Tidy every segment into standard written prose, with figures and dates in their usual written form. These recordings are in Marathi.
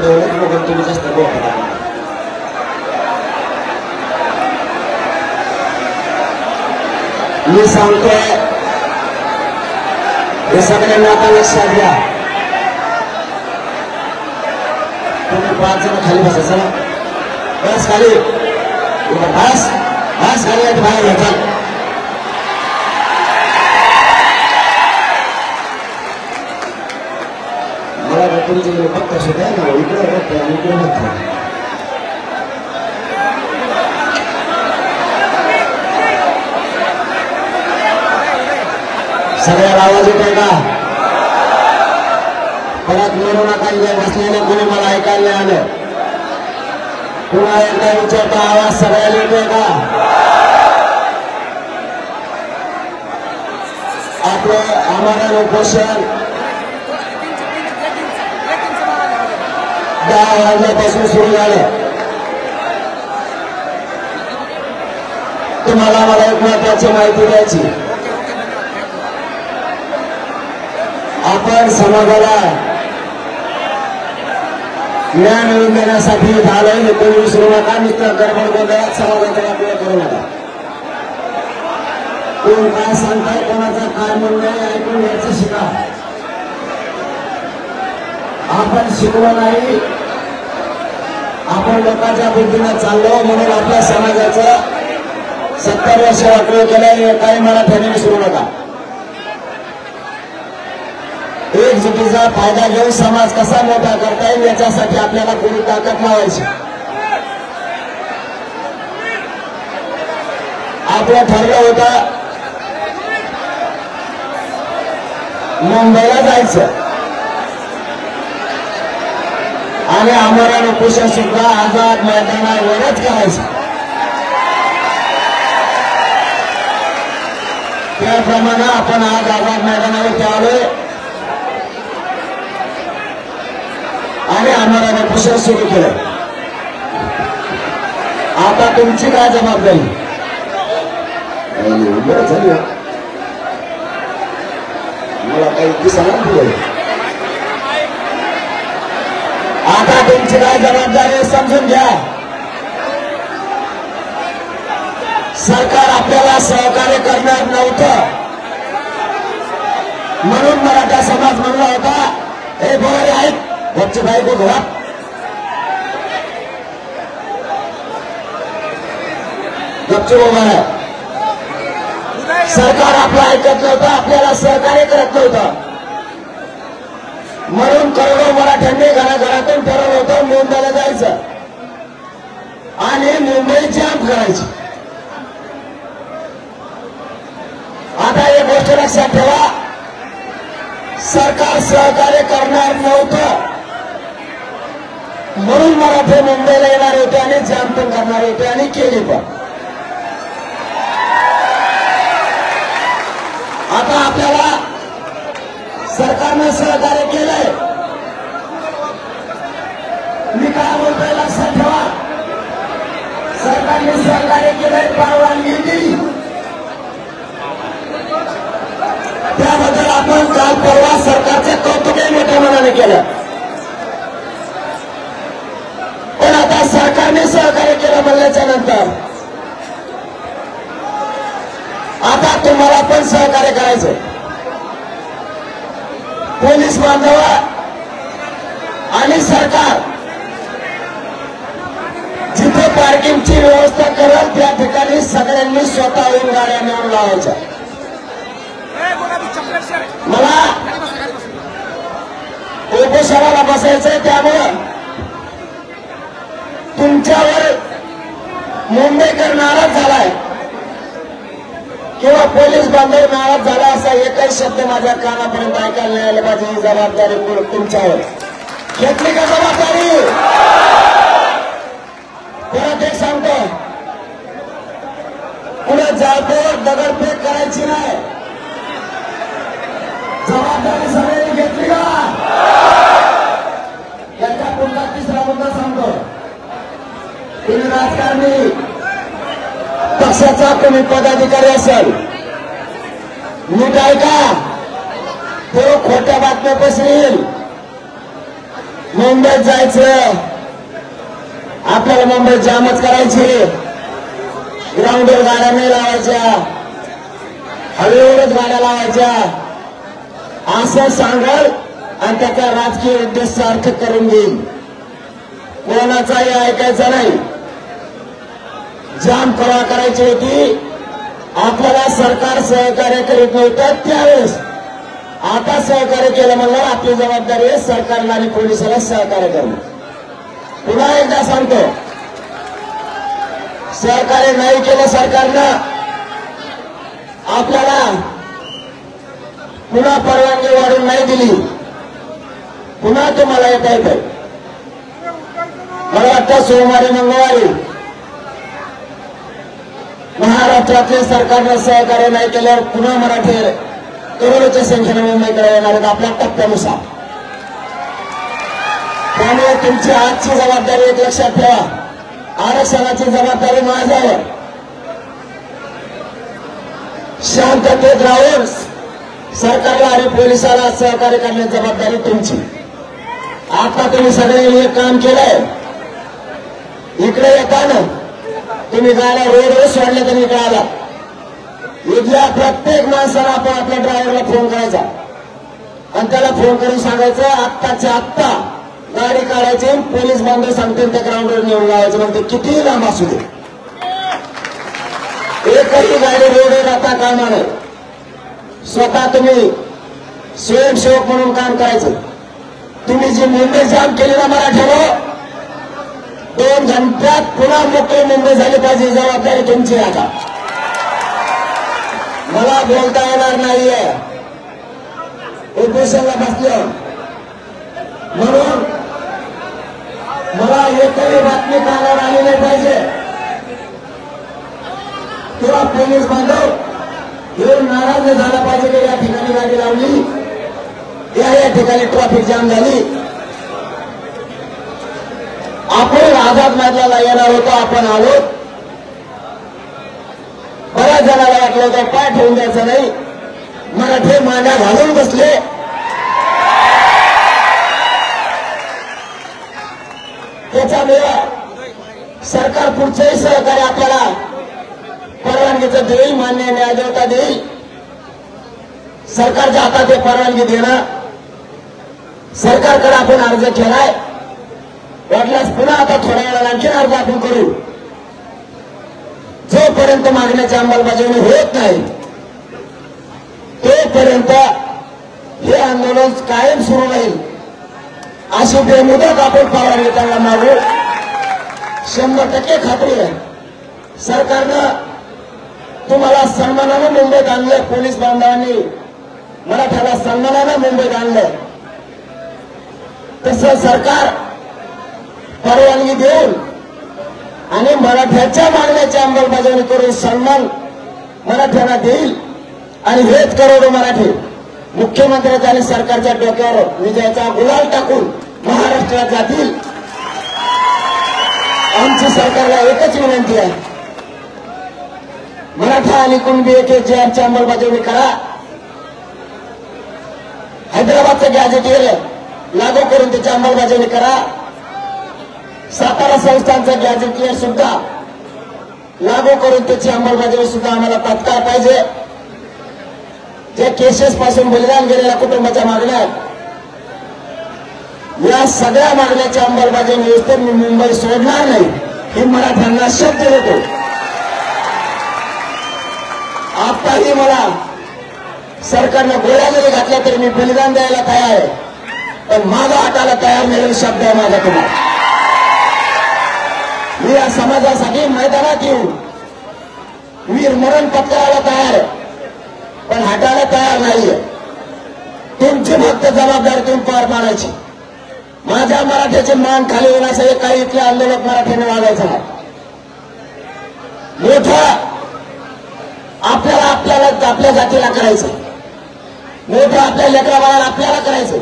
तेवढंच बघून तुम्ही जास्त बोलता. मी सांगतोय हे सगळ्यांना आता लक्षात घ्या. तुम्ही 5 जण खाली बसा. चला बस खाली. बस बस खाली बाहेर घ्या. मला तुमचे फक्त सुद्धा ना इकडे बघतो आणि इकडे बघतो. सगळ्याला आवाज येतोय का? परत म्हणू नका बसलेले कोणी मला ऐकायला नाही आलं. पुन्हा एकदा विचारतो आवाज सगळ्याला येतोय का? आपलं आम्हाला उपोषण 10 वाजल्यापासून सुरू झालं. तुम्हाला मला एक महत्वाची माहिती द्यायची. आपण समाजाला न्याय मिळवून देण्यासाठी झालंय हे कोणी विसरू नका. नुसतं गडबड गोंधळात समाजाचा वापर करू नका. कोण काय सांगताय कोणाचा काय म्हणणं आहे ऐकून घ्यायचं शिका. आपण शिकलो नाही. आपण लोकांच्या बुद्धीनं चाललो म्हणून आपल्या समाजाचं 70 वर्ष वाटलं केलं. काही मराठ्यांनी विसरू नका. एकजुटीचा फायदा घेऊन समाज कसा मोठा करता येईल याच्यासाठी आपल्याला पूर्ण ताकद लावायची. आपलं ठरलं होतं मुंबईला जायचं आणि आमरण उपोषण सुद्धा आझाद मैदानावरच करायचं. त्याप्रमाणे आपण आज आझाद मैदानावरती आलोय आणि आम्हाला उपोषण सुरू केलं. आता तुमची काय जबाबदारी? झाली मला काही दिसणार नाही. आता तुमची काय जबाबदारी समजून घ्या. सरकार आपल्याला सहकार्य करणार नव्हतं म्हणून मराठा समाज म्हणला होता हे बोलारे आहेत वच्चे भाई को घोड़ा गपचूप उभा आहे. सरकार आपलं ऐकत नव्हतं. आपल्याला सहकार्य करत नव्हतं म्हणून करोडो मराठ्यांनी घराघरातून ठरवलं होतं मुंबईला जायचं आणि मुंबई जाम करायची. आता एक गोष्ट लक्षात ठेवा. सरकार सहकार्य करणार नव्हतं म्हणून मराठे मुंबईला येणार होते आणि जाम पण करणार होते आणि केली पण. आता आपल्याला सरकारनं सहकार्य केलंय. मी काय बोलतोय लक्षात ठेवा. सरकारने सहकार्य केलंय परवानगी दिली. त्याबद्दल आपण काल परवा सरकारचे कौतुकही मोठ्या मनाने केलं. पण आता सरकारने सहकार्य केलं म्हणल्याच्या नंतर आता तुम्हाला पण सहकार्य करायचं. पोलीस बांधव आणि सरकार जिथे पार्किंगची व्यवस्था करेल त्या ठिकाणी सगळ्यांनी स्वतःहून गाड्या नेऊन लावायच्या. मला उपोषणाला बसायचंय त्यामुळं तुमच्यावर मुंबईकर नाराज झालाय किंवा पोलीस बांधव नाराज झाला असा एकही शब्द माझ्या कानापर्यंत ऐकायला नाही आले पाहिजे. ही जबाबदारी तुमच्यावर घेतली का जबाबदारी? परत एक सांगतो पुढे जातो दगडफेक करायची नाही. जबाबदारी सगळ्यांनी घेतली का? याच्या पुढचा 3रा मुद्दा सांगतो. तुम्ही राजकारणी पक्षाचा कोणी पदाधिकारी असेल नीट ऐका. तो खोट्या बातम्या पसरेल मुंबईत जायचं, आपल्याला मुंबईत जामच करायची, ग्राउंडवर गाड्या नाही लावायच्या, हवेवरच गाड्या लावायच्या असं सांगाल आणि त्याचा राजकीय उद्देश सार्थ करून घेईल. कोणाचाही ऐकायचं नाही. जाम कवा करायची होती, आपल्याला सरकार सहकार्य करीत नव्हतं त्यावेळेस. आता सहकार्य केलं म्हणलं आपली जबाबदारी आहे सरकारला आणि पोलिसाला सहकार्य करणं. पुन्हा एकदा सांगतो, सहकार्य नाही केलं सरकारनं, आपल्याला पुन्हा परवानगी वाढून नाही दिली, पुन्हा तुम्हाला येता येतं. मला वाटतं सोमवारी मंगळवारी महाराष्ट्रातल्या सरकारनं सहकार्य नाही केल्यावर पुन्हा मराठी करोडोच्या संख्येने मुंबईकडे येणार आहेत आपल्या टप्प्यानुसार. त्यामुळे तुमची आजची जबाबदारी एक लक्षात ठेवा, आरक्षणाची जबाबदारी माझ्यावर. शांततेत राहून सरकारला आणि पोलिसाला सहकार्य करण्याची जबाबदारी तुमची. आता तुम्ही सगळ्यांनी एक काम केलंय, इकडे येताना तुम्ही गाड्या रोडवर सोडल्या तर इकडे आला. इथल्या प्रत्येक माणसाला आपण आपल्या ड्रायव्हरला फोन करायचा आणि त्याला फोन करून सांगायचं आत्ताच्या आत्ता गाडी काढायची, पोलीस बांधव सांगतील त्या ग्राउंडवर नेऊन लावायचं. मग ते कितीही लांब असू दे, एकही गाडी रोडवर जाता कामा नये. स्वतः तुम्ही स्वयंसेवक म्हणून काम करायचं. तुम्ही जी मुंबई जाम केली ना मराठ्यानं, 2 घंट्यात पुन्हा मोकळी मुंबई झाली पाहिजे, जबाबदारी तुमची. आता मला बोलता येणार नाहीये, उपोषणाला बसलं म्हणून मला एकही बातमी कानावर आली नाही पाहिजे किंवा पोलीस बांधव हे नाराज झाला पाहिजे की या ठिकाणी गाडी लावली, या ठिकाणी ट्रॅफिक जाम झाली. आपण आझाद मैदानाला येणार होतो, आपण आलो. बऱ्याच जणांना वाटलं होतं पाय ठेवून द्यायचं नाही, मराठी मांड्या घालून बसले. त्याच्यामुळे सरकार पुढचंही सहकार्य आपल्याला परवानगीचं देईल, मान्य न्यायदेवता देईल. सरकारच्या हातात हे परवानगी देणं, सरकारकडे आपण अर्ज केलाय, वाटल्यास पुन्हा आता थोड्या वेळाला आणखी अर्ज आपण करू. जोपर्यंत मागण्याची अंमलबजावणी होत नाही तोपर्यंत हे आंदोलन कायम सुरू राहील. अशी बेमुदत आपण परवानगी त्यांना मागू. 100% खात्री आहे सरकारनं तुम्हाला सन्मानानं मुंबईत आणलं, पोलीस बांधवांनी मराठ्याला सन्मानानं मुंबईत आणलं. तसं सरकार परवानगी देऊन आणि मराठ्याच्या मागण्याची अंमलबजावणी करून सन्मान मराठ्यांना देईल. आणि हेच करोडो मराठी मुख्यमंत्र्याच्या आणि सरकारच्या डोक्यावर विजयाचा गुलाल टाकून महाराष्ट्रात जातील. आमची सरकारला एकच विनंती आहे, मराठा आणि कुणबी एकेची अंमलबजावणी करा. हैदराबादचं गॅजेटियर लागू करून त्याची अंमलबजावणी करा. सातारा संस्थांचं गॅजेटियर सुद्धा लागू करून त्याची अंमलबजावणी सुद्धा आम्हाला तात्काळ पाहिजे. जे केसेस पासून बलिदान गेलेल्या कुटुंबाच्या मागण्या आहेत, या सगळ्या मागण्याची अंमलबजावणी व्यवस्थेत मी मुंबई सोडणार नाही हे मराठ्यांना शब्द देतो. आताही मला सरकारनं गोळ्या जरी घातल्या तरी मी बलिदान द्यायला तयार आहे, पण माझा हाताला तयार नाही शब्द आहे माझा तुम्हाला. मी या समाजासाठी मैदानात येऊन वीर मरण पत्करायला तयार आहे, पण हटायला तयार नाहीये. तुमची फक्त जबाबदारी तुम्ही पार पाडायची. माझ्या मराठ्याचे मान खाली होण्याचं काही इथले आंदोलक मराठ्याने वागायचं नाही. मोठं आपल्याला आपल्या जातीला करायचं, मोठं आपल्या लेकरा बाळाला आपल्याला करायचं.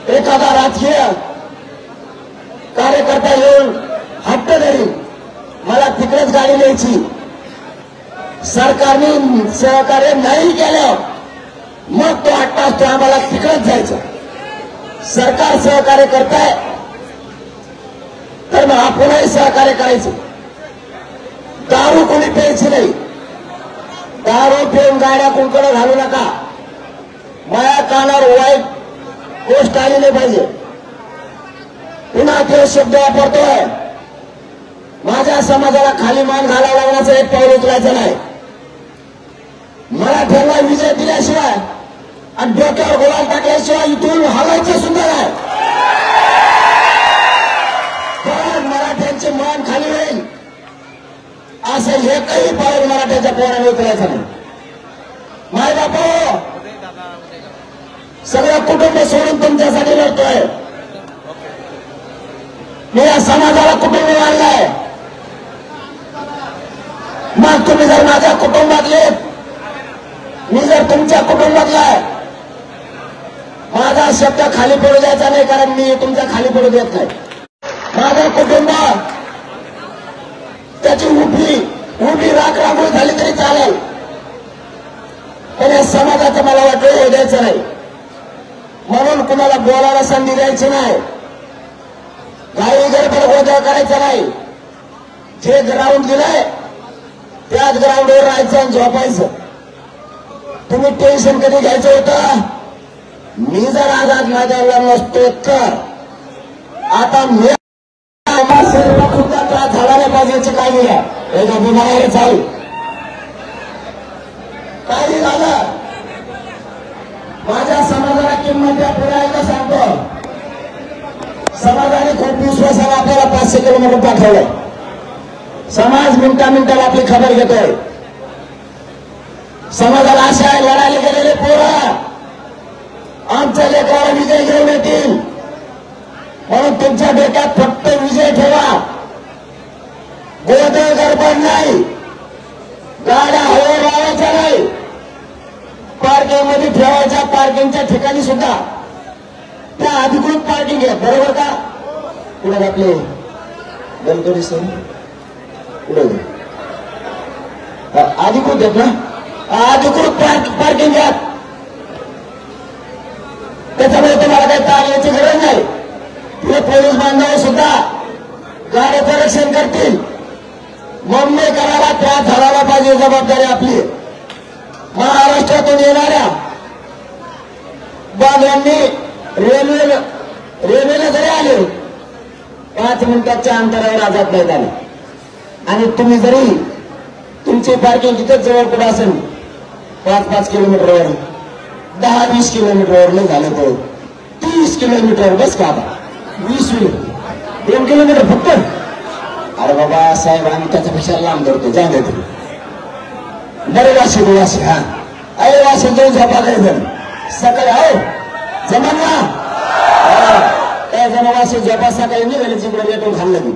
एखादा राजकीय कार्यकर्ता येऊन हट्ट धरून मला तिकडेच गाडी न्यायची, सरकारने सहकार्य नाही केलं मग तो हट्ट असतो आम्हाला तिकडेच जायचं. सरकार सहकार्य करताय तर मग आपणही सहकार्य करायचं. दारू कोणी प्यायची नाही. दारू पिऊन गाड्या कुंकडे घालू नका. माझ्या कानावर वाईट गोष्ट आली नाही पाहिजे. पुन्हा तो शब्द वापरतोय. माझ्या समाजाला खाली मान घालायला लागण्याचं एक पाऊल उचलायचं नाही. मराठ्यांना विजय दिल्याशिवाय आणि डोक्यावर गुलाल टाकल्याशिवाय इथून हलायचं सुद्धा नाही. पण मराठ्यांचे मान खाली होईल असं एकही पाऊल मराठ्याच्या पोराने उचलायचं नाही. माय बापू, सगळं कुटुंब सोडून तुमच्यासाठी लढतोय. मी या समाजाला कुटुंब मानलाय. मग तुम्ही जर माझ्या कुटुंबातले, मी जर तुमच्या कुटुंबातला, माझा शब्द खाली पडू द्यायचा नाही, कारण मी तुमच्या खाली पडू देत नाही. माझं कुटुंब त्याची उभी राख रांगोळी झाली तरी चालेल, पण या समाजाचं मला वाटलं हे द्यायचं नाही. म्हणून कुणाला बोलायला संधी द्यायची नाही. काही गडबड गोंधळ करायचा नाही. जे ग्राउंड दिलंय त्याच ग्राउंडवर राहायचं आणि झोपायचं. तुम्ही टेन्शन कधी घ्यायचं होतं? मी जर आझाद मैदानाला नसतो तर आता मी सुद्धा त्रास झाला नाही पाहिजे याची काळजी घ्या. बिमारी चालू काही झालं, माझ्या समाजाला किंमत द्या. पुढे एकदा सांगतो, समाजाने खूप विश्वासाने आपल्याला 500 किलोमीटर पाठवलंय. समाज मिनिटाला आपली खबर घेतोय. समाजाला आशा आहे लढायला गेलेले पोरं आमच्या लेकराला विजय घेऊन येतील. म्हणून तुमच्या डोक्यात फक्त विजय ठेवा. गोंधळ गडबड नाही. गाड्या हवेवर लावायच्या नाही. पार्किंग मध्ये ठेवायच्या. पार्किंगच्या ठिकाणी सुद्धा त्या अधिकृत पार्किंग आहे, बरोबर का? पुढे आपले गणपती सण पुढे अधिकृत आहेत ना, अधिकृत पार्किंग घ्या. त्याच्यामुळे तुम्हाला काही ताण यायची गरज नाही. पुढे पोलीस बांधव सुद्धा गाड्याचं रक्षण करतील. मुंबई करायला त्रास झाला पाहिजे, जबाबदारी आपली. महाराष्ट्रातून येणाऱ्या बांधवांनी रेल्वेने जरी आले 5 मिनिटाच्या अंतरावर आझाद मैदान, आणि तुम्ही जरी तुमची पार्किंग तिथेच जवळ कुठं असेल 5-5 किलोमीटरवर, 10-20 किलोमीटरवर नाही झालं तर 30 किलोमीटर बस का? 2 किलोमीटर फक्त. अरे बाबा साहेब, आम्ही त्याच्यापेक्षा लांब धरतो. जाऊ दे बरे वाशी हा अरे वाशी जाऊन झोपा काही जण सकाळी हो जमान ना काय जण वाशी झोपा सकाळी निघाली तिकडे भेटून खाल्लं. मी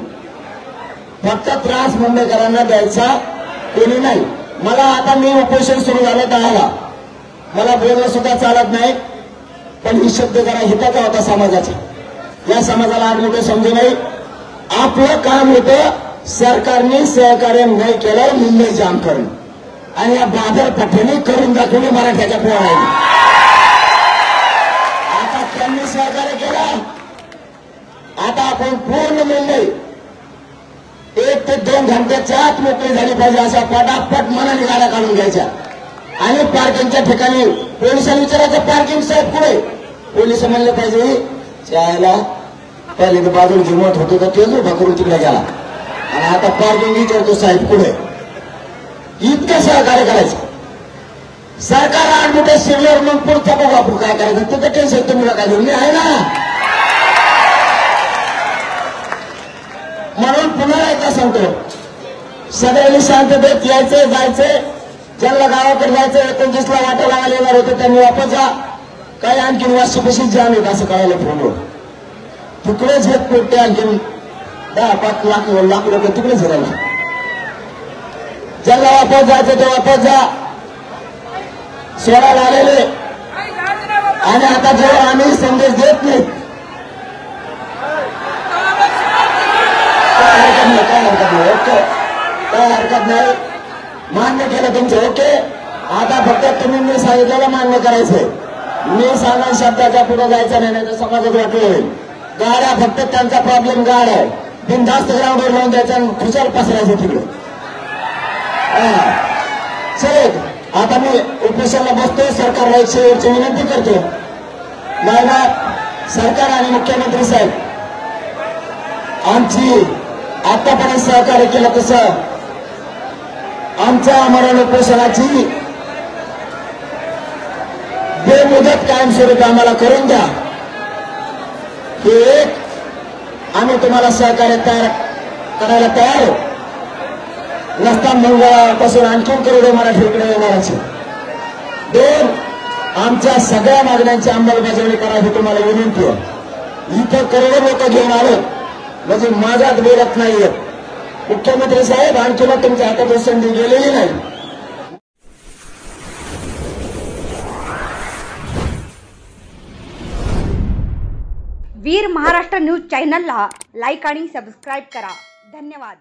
फक्त त्रास मुंबईकरांना द्यायचा कोणी नाही. मला आता मी उपोषण सुरू झालं 10ला. मला बोलणं सुद्धा चालत नाही, पण ही शब्द जरा हिताचा होता समाजाचा. या समाजाला आज मोठे समजू नये. आपलं काम होतं सरकारने सहकार्य नाही केलं मुंबई जाम करून, आणि या बाजारपेठेने करून दाखवली मराठ्याच्या पोराने. आता त्यांनी सहकार्य केलं. आता आपण पूर्ण मुंबई 1 ते 2 घंट्याच्या आत मोकळी झाली पाहिजे, अशा पटापट मनाने गाड्या काढून घ्यायच्या. आणि पार्किंगच्या ठिकाणी पोलिसांनी विचारायचं पार्किंग साहेब पुढे. पोलिस म्हणले पाहिजे त्याला पहिले तर बाजूला जिमत होतो तर तेच उभा करून तिकडे गेला, आणि आता पार्किंग विचारतो साहेब पुढे. इतकं सहकार्य करायचं. सरकार आठ मोठे शिरल्यावर मग पुढचा बघू आपण काय करायचं. तिथं टेन्शन तुम्ही काय घेऊन मी आहे ना. म्हणून पुन्हा एकदा सांगतो, सगळ्यांनी शांततेत यायचंय जायचंय. ज्यांना गावाकडे जायचं 29ला वाटा लावायला येणार होते त्यांनी वापस जा. काही आणखीन वाशीपाशीच जाम येत असं कळायला फोनवर. तिकडेच येत पोटे आणखीन 10-5 लाख रुपये तिकडेच राहिला. ज्यांना वापस जायचं ते वापस जा. सोडायला आलेले, आणि आता जेव्हा आम्ही संदेश देत नाही काय हरकत नाही. ओके, काय हरकत नाही. मान्य केलं तुमचं. ओके, आता फक्त तुम्ही मी सांगितलेलं मान्य करायचंय. मी सांगा शब्दाच्या पुढे जायचं नाही, तर समाजात वाटलं होईल. गाड्या फक्त त्यांचा प्रॉब्लेम गाड आहे, बिनधास्त ग्राउंडवर लावून द्यायचा आणि खुशाल पसरायचं तिकडे. चल आता मी उपोषणाला बसतो. सरकारला एक शेवटची विनंती करतो. मला सरकार आणि मुख्यमंत्री साहेब आमची आतापर्यंत सहकार्य केलं तसं आमच्या मरण उपोषणाची बेमुदत कायमस्वरूपी आम्हाला करून द्या. हे एक आम्ही तुम्हाला सहकार्य करायला तयार आहोत. नसता मंगळवारपासून आणखीन करोडो मराठी इकडे येणाराचे. दोन, आमच्या सगळ्या मागण्यांची अंमलबजावणी करावी तुम्हाला विनंती आहे. इथं करोडो लोक घेऊन आलो म्हणजे माझ्यात बोलत नाहीये. मुख्यमंत्री साहेब आणखीन तुमच्या हातात संधी गेलेली नाही. वीर महाराष्ट्र न्यूज चॅनलला लाईक आणि सबस्क्राईब करा. धन्यवाद.